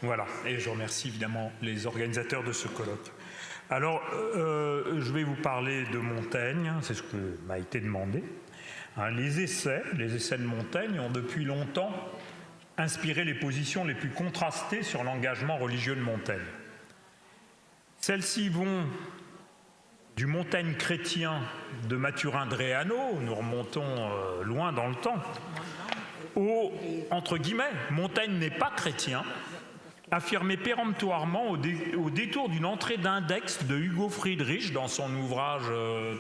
Voilà, et je remercie évidemment les organisateurs de ce colloque. Alors, je vais vous parler de Montaigne, c'est ce que m'a été demandé. Les essais de Montaigne ont depuis longtemps inspiré les positions les plus contrastées sur l'engagement religieux de Montaigne. Celles-ci vont du Montaigne chrétien de Mathurin Dréano, nous remontons loin dans le temps, au, entre guillemets, Montaigne n'est pas chrétien, affirmé péremptoirement au détour d'une entrée d'index de Hugo Friedrich dans son ouvrage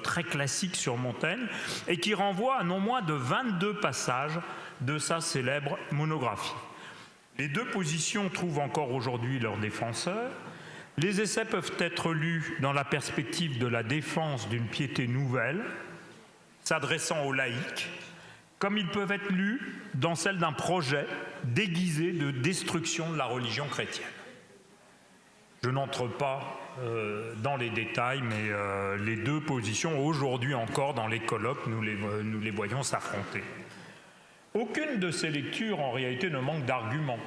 très classique sur Montaigne et qui renvoie à non moins de 22 passages de sa célèbre monographie. Les deux positions trouvent encore aujourd'hui leurs défenseurs. Les essais peuvent être lus dans la perspective de la défense d'une piété nouvelle, s'adressant aux laïcs, comme ils peuvent être lus dans celle d'un projet déguisé de destruction de la religion chrétienne. Je n'entre pas dans les détails, mais les deux positions, aujourd'hui encore dans les colloques, nous les voyons s'affronter. Aucune de ces lectures, en réalité, ne manque d'arguments.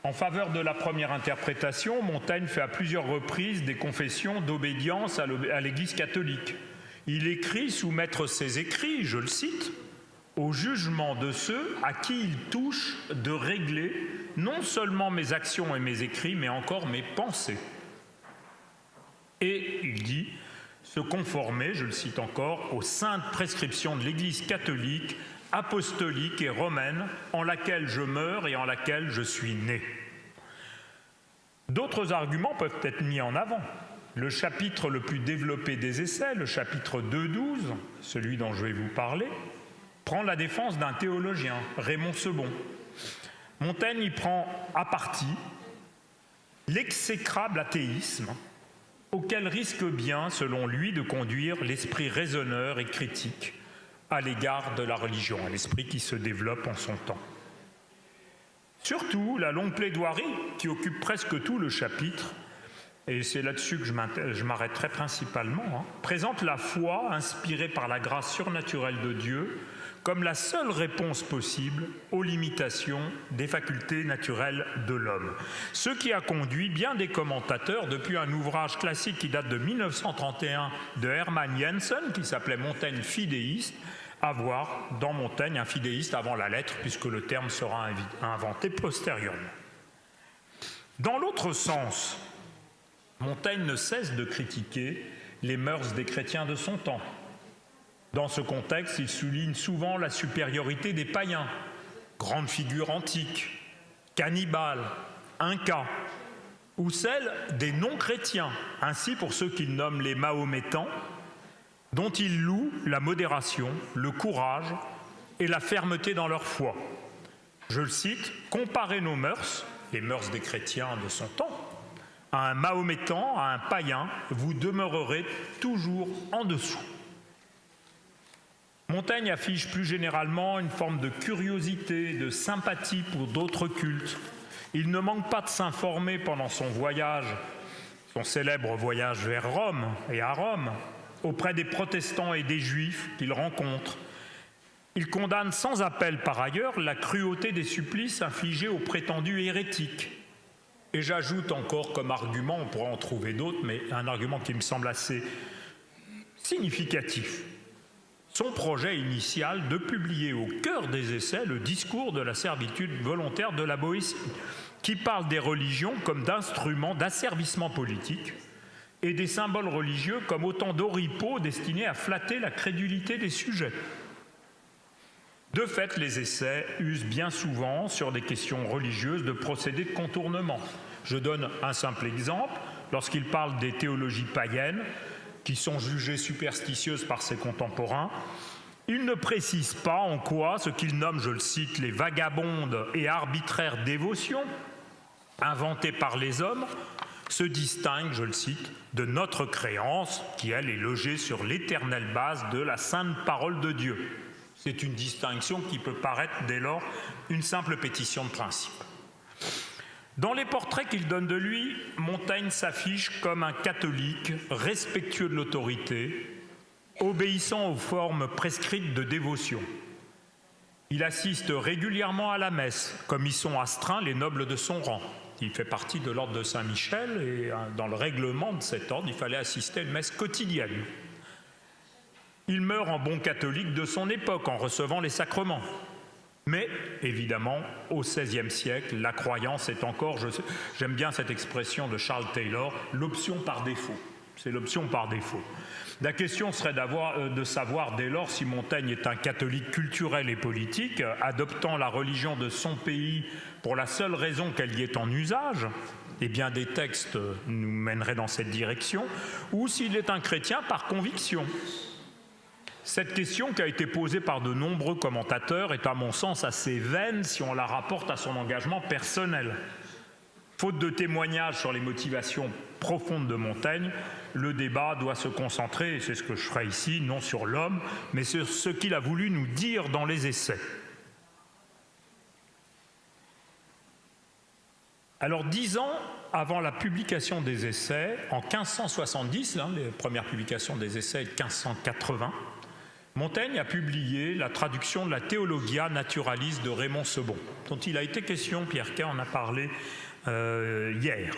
En faveur de la première interprétation, Montaigne fait à plusieurs reprises des confessions d'obédience à l'Église catholique. Il écrit soumettre ses écrits, je le cite, au jugement de ceux à qui il touche de régler non seulement mes actions et mes écrits, mais encore mes pensées. Et il dit se conformer, je le cite encore, aux saintes prescriptions de l'Église catholique, apostolique et romaine, en laquelle je meurs et en laquelle je suis né. D'autres arguments peuvent être mis en avant. Le chapitre le plus développé des essais, le chapitre 2.12, celui dont je vais vous parler, prend la défense d'un théologien, Raymond Sebon. Montaigne y prend à partie l'exécrable athéisme auquel risque bien, selon lui, de conduire l'esprit raisonneur et critique à l'égard de la religion, à l'esprit qui se développe en son temps. Surtout, la longue plaidoirie, qui occupe presque tout le chapitre, et c'est là-dessus que je m'arrêterai principalement, présente la foi inspirée par la grâce surnaturelle de Dieu comme la seule réponse possible aux limitations des facultés naturelles de l'homme. Ce qui a conduit bien des commentateurs, depuis un ouvrage classique qui date de 1931 de Hermann Jensen, qui s'appelait Montaigne fidéiste, à voir dans Montaigne un fidéiste avant la lettre, puisque le terme sera inventé postérieurement. Dans l'autre sens, Montaigne ne cesse de critiquer les mœurs des chrétiens de son temps. Dans ce contexte, il souligne souvent la supériorité des païens, grandes figures antiques, cannibales, incas, ou celle des non-chrétiens, ainsi pour ceux qu'il nomme les mahométans, dont il loue la modération, le courage et la fermeté dans leur foi. Je le cite, « Comparez nos mœurs, les mœurs des chrétiens de son temps, à un mahométan, à un païen, vous demeurerez toujours en dessous. » Montaigne affiche plus généralement une forme de curiosité, de sympathie pour d'autres cultes. Il ne manque pas de s'informer pendant son voyage, son célèbre voyage vers Rome et à Rome, auprès des protestants et des juifs qu'il rencontre. Il condamne sans appel par ailleurs la cruauté des supplices infligés aux prétendus hérétiques. Et j'ajoute encore comme argument, on pourra en trouver d'autres, mais un argument qui me semble assez significatif, son projet initial de publier au cœur des essais le discours de la servitude volontaire de la Boétie, qui parle des religions comme d'instruments d'asservissement politique et des symboles religieux comme autant d'oripeaux destinés à flatter la crédulité des sujets. De fait, les essais usent bien souvent, sur des questions religieuses, de procédés de contournement. Je donne un simple exemple. Lorsqu'il parle des théologies païennes, qui sont jugées superstitieuses par ses contemporains, il ne précise pas en quoi ce qu'il nomme, je le cite, les vagabondes et arbitraires dévotions, inventées par les hommes, se distingue, je le cite, de notre créance, qui, elle, est logée sur l'éternelle base de la sainte parole de Dieu. C'est une distinction qui peut paraître, dès lors, une simple pétition de principe. Dans les portraits qu'il donne de lui, Montaigne s'affiche comme un catholique respectueux de l'autorité, obéissant aux formes prescrites de dévotion. Il assiste régulièrement à la messe, comme y sont astreints les nobles de son rang. Il fait partie de l'ordre de Saint-Michel et dans le règlement de cet ordre, il fallait assister à une messe quotidienne. Il meurt en bon catholique de son époque en recevant les sacrements. Mais évidemment, au XVIe siècle, la croyance est encore, j'aime bien cette expression de Charles Taylor, l'option par défaut. C'est l'option par défaut. La question serait de savoir dès lors si Montaigne est un catholique culturel et politique, adoptant la religion de son pays pour la seule raison qu'elle y est en usage, et bien des textes nous mèneraient dans cette direction, ou s'il est un chrétien par conviction. Cette question qui a été posée par de nombreux commentateurs est à mon sens assez vaine si on la rapporte à son engagement personnel. Faute de témoignages sur les motivations profondes de Montaigne, le débat doit se concentrer, et c'est ce que je ferai ici, non sur l'homme, mais sur ce qu'il a voulu nous dire dans les essais. Alors 10 ans avant la publication des essais, en 1570, les premières publications des essais de 1580, Montaigne a publié la traduction de la Theologia Naturalis de Raymond Sebond, dont il a été question, Pierre Quay en a parlé hier.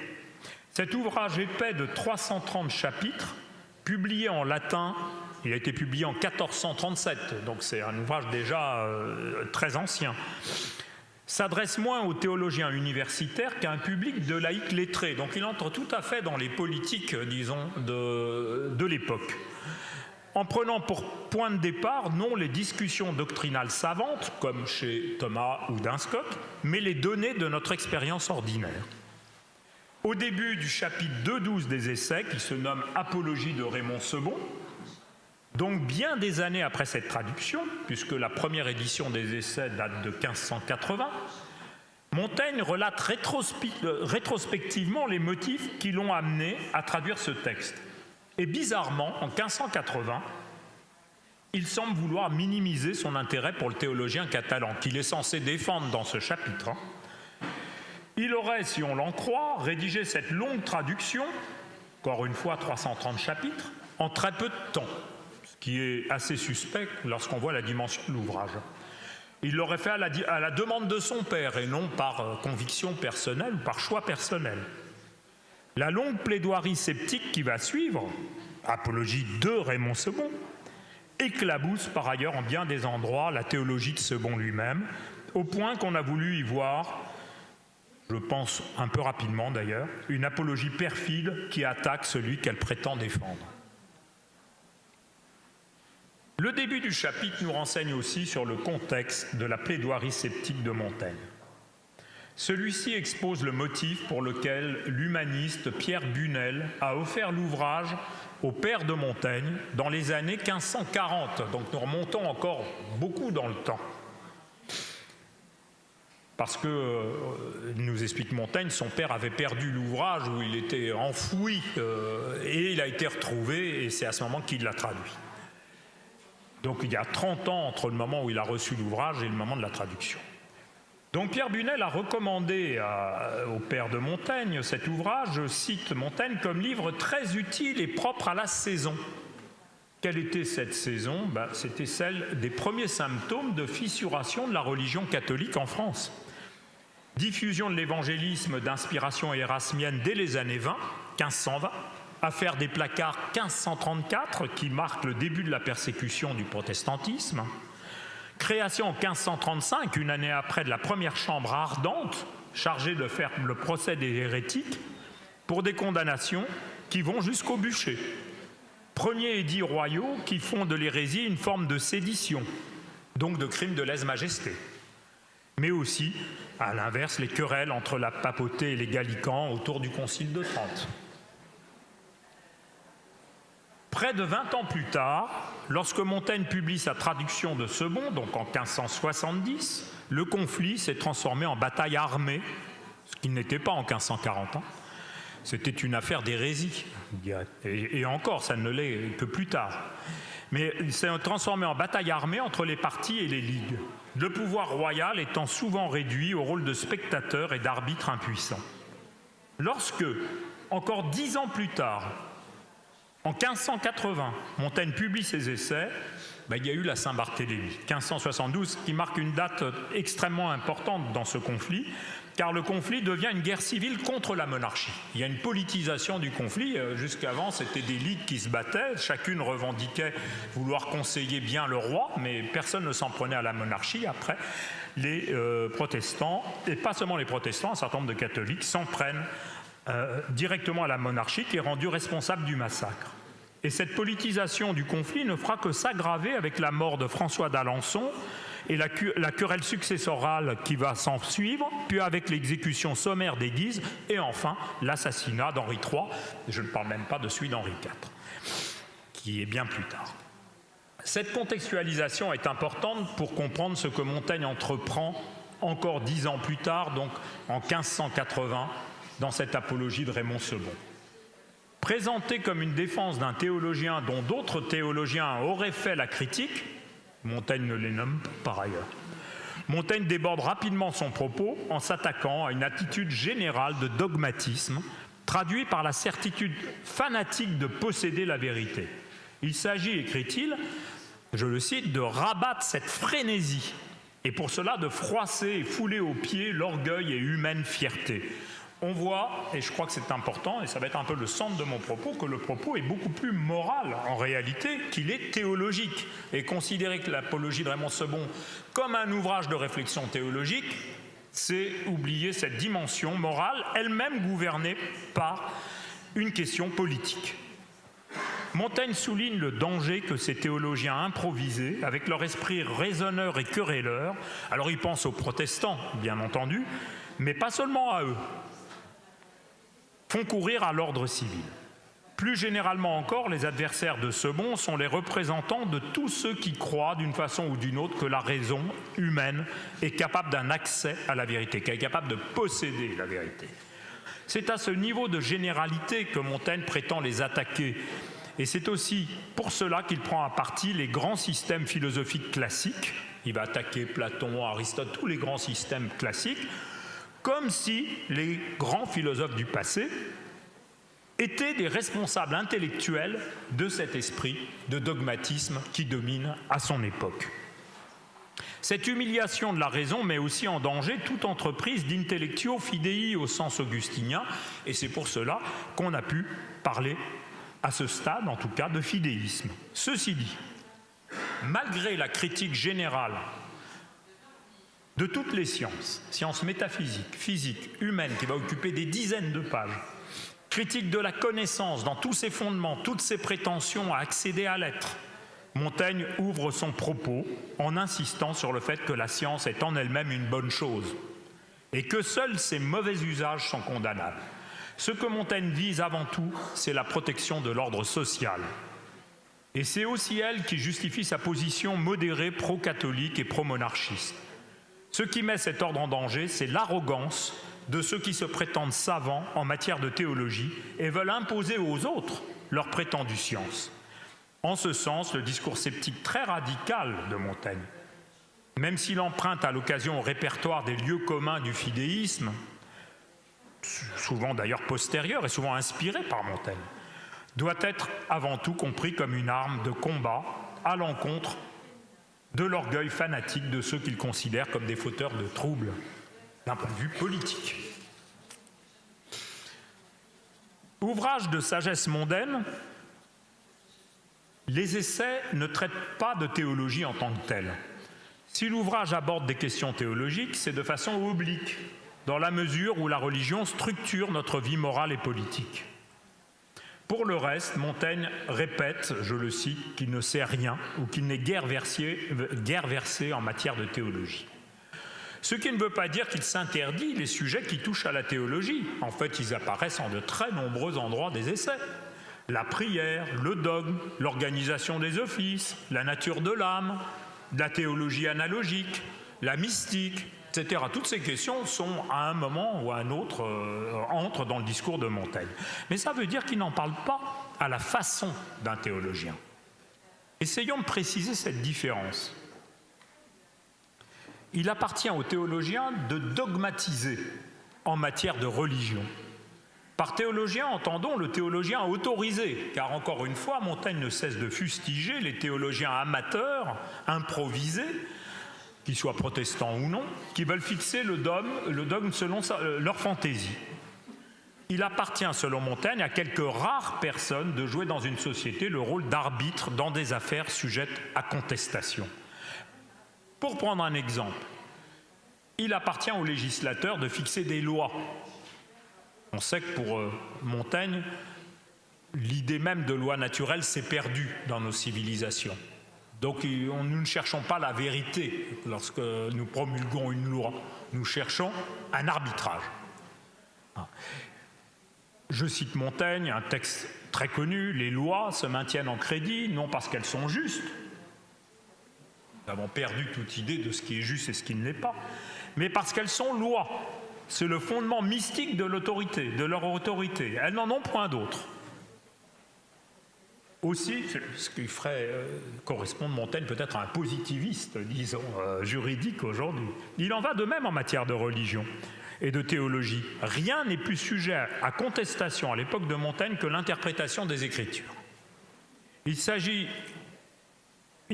Cet ouvrage épais de 330 chapitres, publié en latin, il a été publié en 1437, donc c'est un ouvrage déjà très ancien, s'adresse moins aux théologiens universitaires qu'à un public de laïcs lettrés. Donc il entre tout à fait dans les politiques, disons, de l'époque. En prenant pour point de départ non les discussions doctrinales savantes, comme chez Thomas ou Dunscock, mais les données de notre expérience ordinaire. Au début du chapitre 2.12 des essais, qui se nomme « Apologie de Raymond Sebond », donc bien des années après cette traduction, puisque la première édition des essais date de 1580, Montaigne relate rétrospectivement les motifs qui l'ont amené à traduire ce texte. Et bizarrement, en 1580, il semble vouloir minimiser son intérêt pour le théologien catalan, qu'il est censé défendre dans ce chapitre. Il aurait, si on l'en croit, rédigé cette longue traduction, encore une fois 330 chapitres, en très peu de temps, ce qui est assez suspect lorsqu'on voit la dimension de l'ouvrage. Il l'aurait fait à la demande de son père et non par conviction personnelle ou par choix personnel. La longue plaidoirie sceptique qui va suivre, apologie de Raymond Sebond, éclabousse par ailleurs en bien des endroits la théologie de Sebond lui-même, au point qu'on a voulu y voir, je pense un peu rapidement d'ailleurs, une apologie perfide qui attaque celui qu'elle prétend défendre. Le début du chapitre nous renseigne aussi sur le contexte de la plaidoirie sceptique de Montaigne. Celui-ci expose le motif pour lequel l'humaniste Pierre Bunel a offert l'ouvrage au père de Montaigne dans les années 1540. Donc nous remontons encore beaucoup dans le temps. Parce que, nous explique Montaigne, son père avait perdu l'ouvrage où il était enfoui et il a été retrouvé et c'est à ce moment qu'il l'a traduit. Donc il y a 30 ans entre le moment où il a reçu l'ouvrage et le moment de la traduction. Donc Pierre Bunel a recommandé au père de Montaigne cet ouvrage, je cite Montaigne, comme livre très utile et propre à la saison. Quelle était cette saison ? C'était celle des premiers symptômes de fissuration de la religion catholique en France. Diffusion de l'évangélisme d'inspiration érasmienne dès les années 20, 1520, affaire des placards 1534 qui marque le début de la persécution du protestantisme, création en 1535, une année après, de la première chambre ardente, chargée de faire le procès des hérétiques, pour des condamnations qui vont jusqu'au bûcher. Premiers édits royaux qui font de l'hérésie une forme de sédition, donc de crime de lèse-majesté. Mais aussi, à l'inverse, les querelles entre la papauté et les gallicans autour du Concile de Trente. Près de 20 ans plus tard, lorsque Montaigne publie sa traduction de Sebond, donc en 1570, le conflit s'est transformé en bataille armée, ce qui n'était pas en 1540 ans. C'était une affaire d'hérésie, et encore, ça ne l'est que plus tard. Mais il s'est transformé en bataille armée entre les partis et les ligues, le pouvoir royal étant souvent réduit au rôle de spectateur et d'arbitre impuissant. Lorsque, encore 10 ans plus tard, en 1580, Montaigne publie ses essais, il y a eu la Saint-Barthélemy, 1572, qui marque une date extrêmement importante dans ce conflit, car le conflit devient une guerre civile contre la monarchie. Il y a une politisation du conflit. Jusqu'avant, c'était des ligues qui se battaient. Chacune revendiquait vouloir conseiller bien le roi, mais personne ne s'en prenait à la monarchie. Après, les protestants, et pas seulement les protestants, un certain nombre de catholiques s'en prennent directement à la monarchie, qui est rendue responsable du massacre. Et cette politisation du conflit ne fera que s'aggraver avec la mort de François d'Alençon et la querelle successorale qui va s'en suivre, puis avec l'exécution sommaire des Guises, et enfin l'assassinat d'Henri III, je ne parle même pas de celui d'Henri IV, qui est bien plus tard. Cette contextualisation est importante pour comprendre ce que Montaigne entreprend encore 10 ans plus tard, donc en 1580, dans cette apologie de Raymond II. Présenté comme une défense d'un théologien dont d'autres théologiens auraient fait la critique, Montaigne ne les nomme pas par ailleurs. Montaigne déborde rapidement son propos en s'attaquant à une attitude générale de dogmatisme, traduit par la certitude fanatique de posséder la vérité. Il s'agit, écrit-il, je le cite, de rabattre cette frénésie, et pour cela de froisser et fouler aux pieds l'orgueil et humaine fierté. On voit, et je crois que c'est important, et ça va être un peu le centre de mon propos, que le propos est beaucoup plus moral en réalité qu'il est théologique. Et considérer que l'apologie de Raymond II comme un ouvrage de réflexion théologique, c'est oublier cette dimension morale, elle-même gouvernée par une question politique. Montaigne souligne le danger que ces théologiens improvisés, avec leur esprit raisonneur et querelleur, alors il pense aux protestants, bien entendu, mais pas seulement à eux, font courir à l'ordre civil. Plus généralement encore, les adversaires de Sebon sont les représentants de tous ceux qui croient d'une façon ou d'une autre que la raison humaine est capable d'un accès à la vérité, qu'elle est capable de posséder la vérité. C'est à ce niveau de généralité que Montaigne prétend les attaquer, et c'est aussi pour cela qu'il prend à partie les grands systèmes philosophiques classiques. Il va attaquer Platon, Aristote, tous les grands systèmes classiques, comme si les grands philosophes du passé étaient des responsables intellectuels de cet esprit de dogmatisme qui domine à son époque. Cette humiliation de la raison met aussi en danger toute entreprise d'intellectio fidei au sens augustinien, et c'est pour cela qu'on a pu parler, à ce stade en tout cas, de fidéisme. Ceci dit, malgré la critique générale de toutes les sciences, sciences métaphysiques, physiques, humaines, qui va occuper des dizaines de pages, critique de la connaissance dans tous ses fondements, toutes ses prétentions à accéder à l'être, Montaigne ouvre son propos en insistant sur le fait que la science est en elle-même une bonne chose et que seuls ses mauvais usages sont condamnables. Ce que Montaigne vise avant tout, c'est la protection de l'ordre social. Et c'est aussi elle qui justifie sa position modérée pro-catholique et pro-monarchiste. Ce qui met cet ordre en danger, c'est l'arrogance de ceux qui se prétendent savants en matière de théologie et veulent imposer aux autres leur prétendue science. En ce sens, le discours sceptique très radical de Montaigne, même s'il emprunte à l'occasion au répertoire des lieux communs du fidéisme, souvent d'ailleurs postérieur et souvent inspiré par Montaigne, doit être avant tout compris comme une arme de combat à l'encontre de l'orgueil fanatique de ceux qu'il considère comme des fauteurs de troubles d'un point de vue politique. Ouvrage de sagesse mondaine, les essais ne traitent pas de théologie en tant que telle. Si l'ouvrage aborde des questions théologiques, c'est de façon oblique, dans la mesure où la religion structure notre vie morale et politique. Pour le reste, Montaigne répète, je le cite, qu'il ne sait rien ou qu'il n'est guère versé en matière de théologie. Ce qui ne veut pas dire qu'il s'interdit les sujets qui touchent à la théologie. En fait, ils apparaissent en de très nombreux endroits des essais. La prière, le dogme, l'organisation des offices, la nature de l'âme, la théologie analogique, la mystique, etc. Toutes ces questions sont, à un moment ou à un autre, entrent dans le discours de Montaigne. Mais ça veut dire qu'il n'en parle pas à la façon d'un théologien. Essayons de préciser cette différence. Il appartient aux théologiens de dogmatiser en matière de religion. Par théologien, entendons le théologien autorisé, car encore une fois, Montaigne ne cesse de fustiger les théologiens amateurs, improvisés, qu'ils soient protestants ou non, qui veulent fixer le dogme selon leur fantaisie. Il appartient, selon Montaigne, à quelques rares personnes de jouer dans une société le rôle d'arbitre dans des affaires sujettes à contestation. Pour prendre un exemple, il appartient aux législateurs de fixer des lois. On sait que pour Montaigne, l'idée même de loi naturelle s'est perdue dans nos civilisations. Donc nous ne cherchons pas la vérité lorsque nous promulguons une loi. Nous cherchons un arbitrage. Je cite Montaigne, un texte très connu, « Les lois se maintiennent en crédit, non parce qu'elles sont justes. » Nous avons perdu toute idée de ce qui est juste et ce qui ne l'est pas, mais parce qu'elles sont lois. C'est le fondement mystique de l'autorité, de leur autorité. Elles n'en ont point d'autre. Aussi, ce qui ferait correspondre Montaigne peut-être à un positiviste, disons, juridique aujourd'hui. Il en va de même en matière de religion et de théologie. Rien n'est plus sujet à contestation à l'époque de Montaigne que l'interprétation des Écritures. Il ne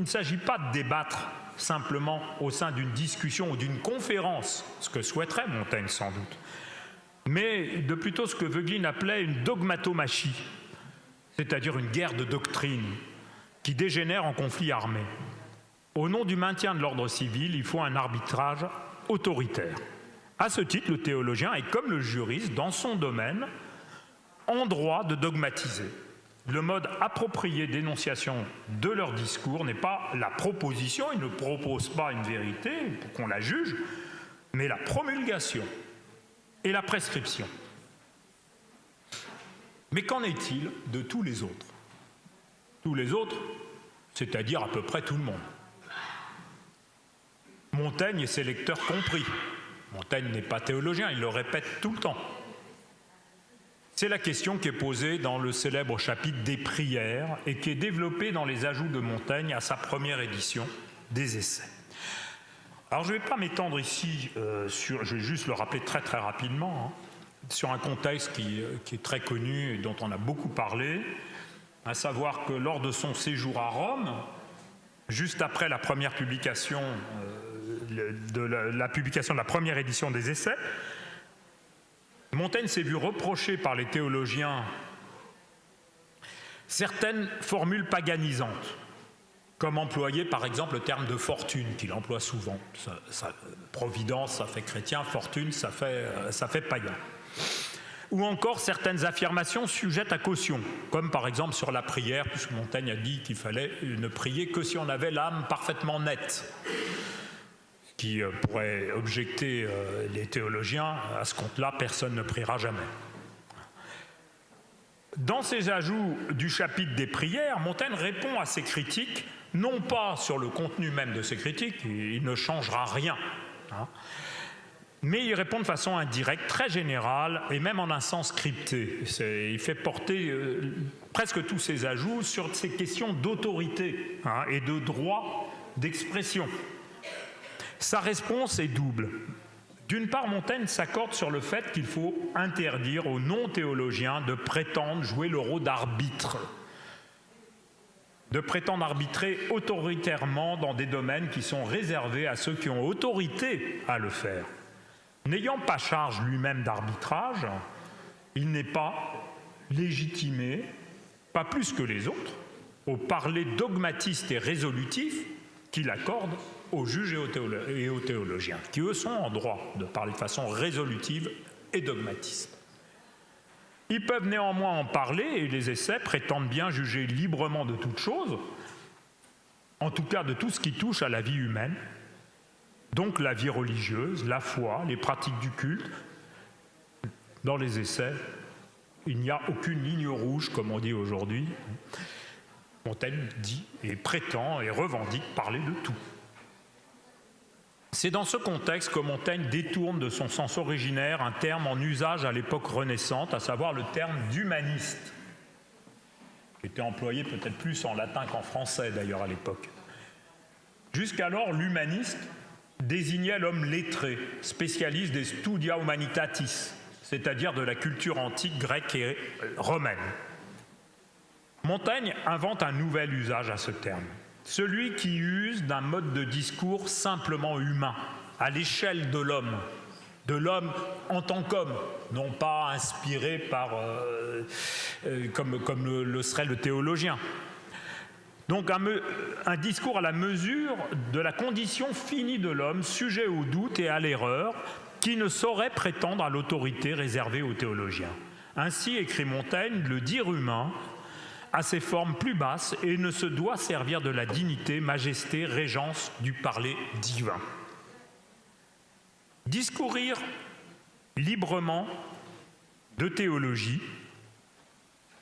s'agit pas de débattre simplement au sein d'une discussion ou d'une conférence, ce que souhaiterait Montaigne sans doute, mais de plutôt ce que Voegelin appelait une dogmatomachie, c'est-à-dire une guerre de doctrine qui dégénère en conflit armé. Au nom du maintien de l'ordre civil, il faut un arbitrage autoritaire. À ce titre, le théologien est comme le juriste, dans son domaine, en droit de dogmatiser. Le mode approprié d'énonciation de leur discours n'est pas la proposition, ils ne proposent pas une vérité pour qu'on la juge, mais la promulgation et la prescription. Mais qu'en est-il de tous les autres? Tous les autres, c'est-à-dire à peu près tout le monde. Montaigne et ses lecteurs compris. Montaigne n'est pas théologien, il le répète tout le temps. C'est la question qui est posée dans le célèbre chapitre des prières et qui est développée dans les ajouts de Montaigne à sa première édition des Essais. Alors je ne vais pas m'étendre ici, je vais juste le rappeler très très rapidement, sur un contexte qui est très connu et dont on a beaucoup parlé, à savoir que lors de son séjour à Rome, juste après la première publication, la publication de la première édition des Essais, Montaigne s'est vu reprocher par les théologiens certaines formules paganisantes, comme employer par exemple le terme de fortune, qu'il emploie souvent. Providence, ça fait chrétien, fortune, ça fait païen. Ou encore certaines affirmations sujettes à caution, comme par exemple sur la prière, puisque Montaigne a dit qu'il fallait ne prier que si on avait l'âme parfaitement nette. Qui pourrait objecter les théologiens, à ce compte-là, personne ne priera jamais. Dans ses ajouts du chapitre des prières, Montaigne répond à ces critiques, non pas sur le contenu même de ces critiques, il ne changera rien, mais il répond de façon indirecte, très générale, et même en un sens crypté. Il fait porter presque tous ses ajouts sur ces questions d'autorité et de droit d'expression. Sa réponse est double. D'une part, Montaigne s'accorde sur le fait qu'il faut interdire aux non-théologiens de prétendre jouer le rôle d'arbitre, de prétendre arbitrer autoritairement dans des domaines qui sont réservés à ceux qui ont autorité à le faire. N'ayant pas charge lui-même d'arbitrage, il n'est pas légitimé, pas plus que les autres, au parler dogmatiste et résolutif qu'il accorde aux juges et aux théologiens, qui eux sont en droit de parler de façon résolutive et dogmatiste. Ils peuvent néanmoins en parler, et les Essais prétendent bien juger librement de toute chose, en tout cas de tout ce qui touche à la vie humaine, donc la vie religieuse, la foi, les pratiques du culte. Dans les Essais, il n'y a aucune ligne rouge, comme on dit aujourd'hui. Montaigne dit et prétend et revendique parler de tout. C'est dans ce contexte que Montaigne détourne de son sens originaire un terme en usage à l'époque renaissante, à savoir le terme d'humaniste, qui était employé peut-être plus en latin qu'en français d'ailleurs à l'époque. Jusqu'alors, l'humaniste désignait l'homme lettré, spécialiste des studia humanitatis, c'est-à-dire de la culture antique grecque et romaine. Montaigne invente un nouvel usage à ce terme, celui qui use d'un mode de discours simplement humain, à l'échelle de l'homme en tant qu'homme, non pas inspiré par, comme le serait le théologien. Donc un discours à la mesure de la condition finie de l'homme, sujet au doute et à l'erreur, qui ne saurait prétendre à l'autorité réservée aux théologiens. Ainsi, écrit Montaigne, le dire humain a ses formes plus basses et ne se doit servir de la dignité, majesté, régence du parler divin. Discourir librement de théologie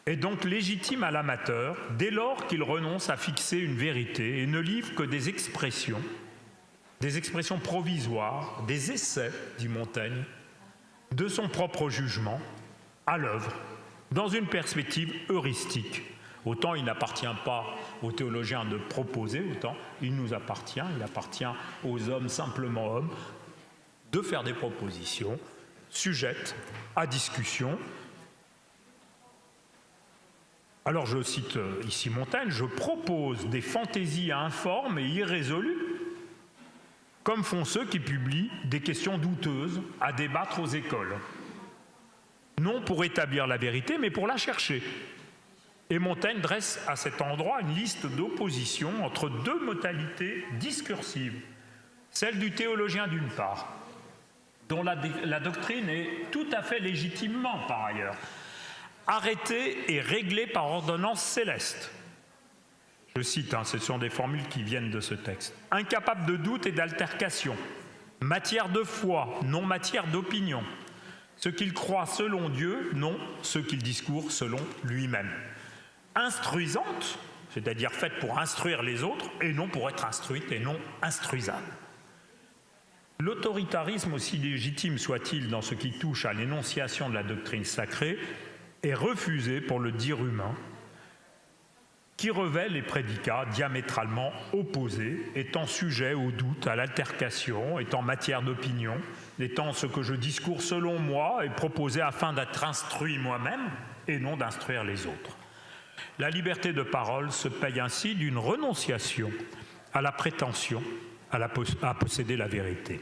est donc légitime à l'amateur dès lors qu'il renonce à fixer une vérité et ne livre que des expressions provisoires, des essais, dit Montaigne, de son propre jugement à l'œuvre, dans une perspective heuristique. Autant il n'appartient pas aux théologiens de proposer, autant il appartient aux hommes, simplement hommes, de faire des propositions sujettes à discussion. Alors je cite ici Montaigne, je propose des fantaisies informes et irrésolues, comme font ceux qui publient des questions douteuses à débattre aux écoles. Non pour établir la vérité, mais pour la chercher. Et Montaigne dresse à cet endroit une liste d'oppositions entre deux modalités discursives. Celle du théologien d'une part, dont la doctrine est tout à fait légitimement, par ailleurs, arrêtée et réglée par ordonnance céleste. Je cite, ce sont des formules qui viennent de ce texte. Incapable de doute et d'altercation, matière de foi, non matière d'opinion. Ce qu'il croit selon Dieu, non ce qu'il discourt selon lui-même. Instruisante, c'est-à-dire faite pour instruire les autres, et non pour être instruite et non instruisable. L'autoritarisme, aussi légitime soit-il dans ce qui touche à l'énonciation de la doctrine sacrée, est refusé pour le dire humain, qui revêt les prédicats diamétralement opposés, étant sujet au doute, à l'altercation, étant matière d'opinion, étant ce que je discours selon moi et proposé afin d'être instruit moi-même et non d'instruire les autres. La liberté de parole se paye ainsi d'une renonciation à la prétention à posséder la vérité.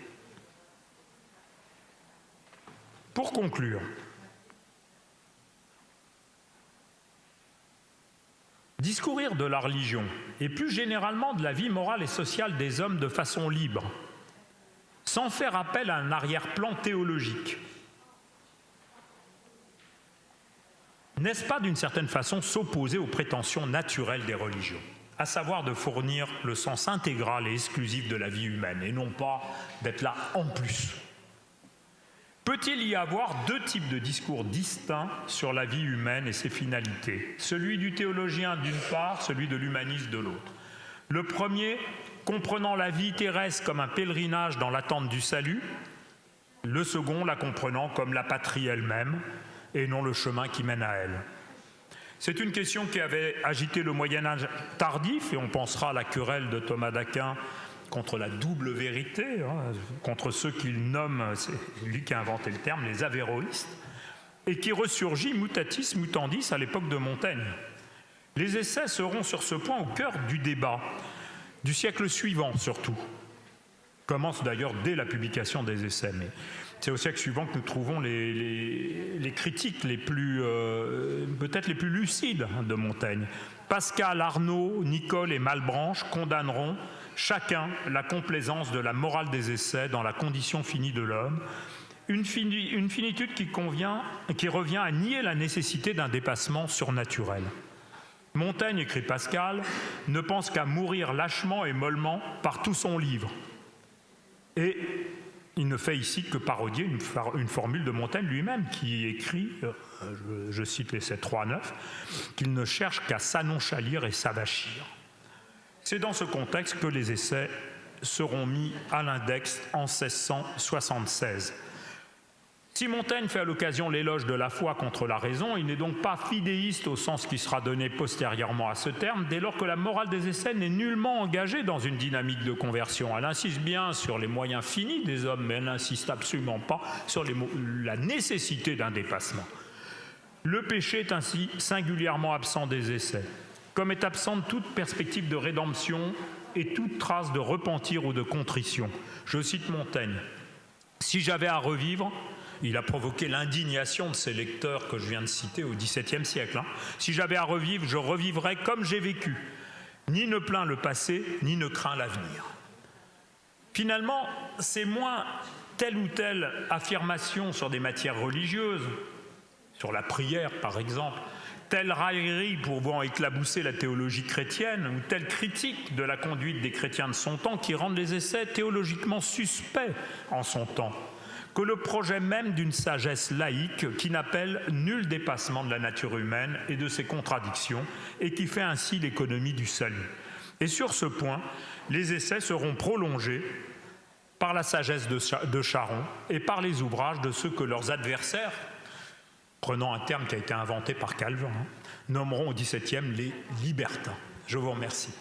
Pour conclure, discourir de la religion et plus généralement de la vie morale et sociale des hommes de façon libre, sans faire appel à un arrière-plan théologique, n'est-ce pas d'une certaine façon s'opposer aux prétentions naturelles des religions, à savoir de fournir le sens intégral et exclusif de la vie humaine, et non pas d'être là en plus? Peut-il y avoir deux types de discours distincts sur la vie humaine et ses finalités? Celui du théologien d'une part, celui de l'humaniste de l'autre. Le premier, comprenant la vie terrestre comme un pèlerinage dans l'attente du salut, le second, la comprenant comme la patrie elle-même, et non le chemin qui mène à elle. C'est une question qui avait agité le Moyen-Âge tardif, et on pensera à la querelle de Thomas d'Aquin contre la double vérité, contre ceux qu'il nomme, c'est lui qui a inventé le terme, les avéroïstes, et qui ressurgit mutatis mutandis à l'époque de Montaigne. Les essais seront sur ce point au cœur du débat, du siècle suivant surtout. Commence d'ailleurs dès la publication des essais, mais c'est au siècle suivant que nous trouvons les critiques peut-être les plus lucides de Montaigne. Pascal, Arnaud, Nicole et Malebranche condamneront chacun la complaisance de la morale des essais dans la condition finie de l'homme, une finitude qui revient à nier la nécessité d'un dépassement surnaturel. Montaigne, écrit Pascal, ne pense qu'à mourir lâchement et mollement par tout son livre. Et il ne fait ici que parodier une formule de Montaigne lui-même, qui écrit, je cite l'essai 3.9, qu'il ne cherche qu'à s'annonchalir et s'avachir. C'est dans ce contexte que les essais seront mis à l'index en 1676. Si Montaigne fait à l'occasion l'éloge de la foi contre la raison, il n'est donc pas fidéiste au sens qui sera donné postérieurement à ce terme, dès lors que la morale des essais n'est nullement engagée dans une dynamique de conversion. Elle insiste bien sur les moyens finis des hommes, mais elle n'insiste absolument pas sur la nécessité d'un dépassement. Le péché est ainsi singulièrement absent des essais, comme est absente toute perspective de rédemption et toute trace de repentir ou de contrition. Je cite Montaigne. « Si j'avais à revivre », il a provoqué l'indignation de ces lecteurs que je viens de citer au XVIIe siècle. Si j'avais à revivre, je revivrais comme j'ai vécu. Ni ne plains le passé, ni ne crains l'avenir. Finalement, c'est moins telle ou telle affirmation sur des matières religieuses, sur la prière par exemple, telle raillerie pouvant éclabousser la théologie chrétienne, ou telle critique de la conduite des chrétiens de son temps qui rendent les essais théologiquement suspects en son temps, que le projet même d'une sagesse laïque qui n'appelle nul dépassement de la nature humaine et de ses contradictions et qui fait ainsi l'économie du salut. Et sur ce point, les essais seront prolongés par la sagesse de Charon et par les ouvrages de ceux que leurs adversaires, prenant un terme qui a été inventé par Calvin, nommeront au XVIIe les libertins. Je vous remercie.